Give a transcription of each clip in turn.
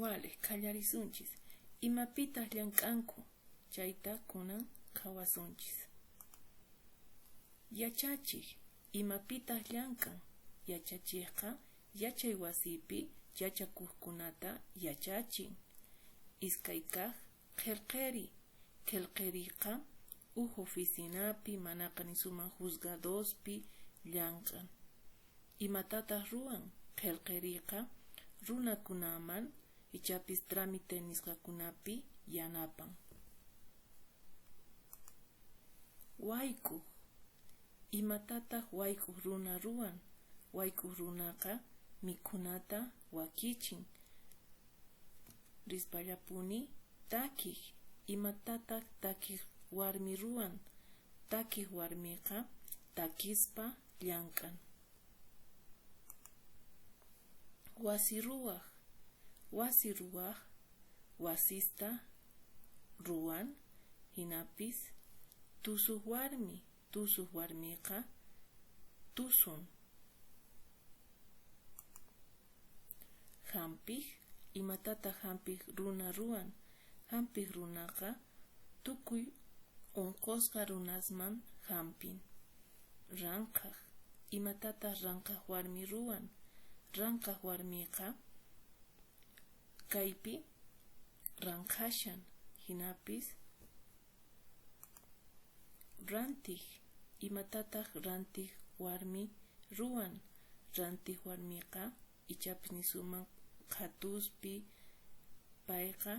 Wale kallarisunchis. Imapitas llank'anku chayta kunan qhawasunchis. Yachachik imapitas llankan. Yachachiqqa yachay wasipi yachakuqkunata yachachin. Iskay kaq qillqiri. Qillqiriqa oficinapi manaqa nisuman juzgadospi llankan. Imatataq ruwan qillqiriqa runakunaman ichapis tramite nisqakunapi yanapan. Waykuq imatataq waykuq runa ruwan. Waykuq runaqa mikhunata wakichin. Rispallapuni takiq imatataq takiq warmi ruwan. Takiq warmiqa takispa llankan. Wasi ruwaq wasista ruwan hinapis tusuq warmiqa tusun. Hampiq imatataq hampiq runa ruwan. Hampiq runaqa tukuy unqusqa runasman hampin. Ranqaq imatataq ranqaq warmi ruwan. Ranqaq warmiqa kaypi ranqashan hinapis rantiq imatataq rantiq warmi ruwan. Rantiq warmiqa ichapis nisuman qhatuspi payqa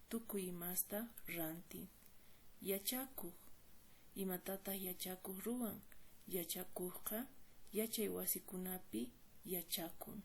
tukuy imasta rantin. Yachakuq imatataq yachakuq ruwan. Yachakuqqa yachay wasikunapi yachakun.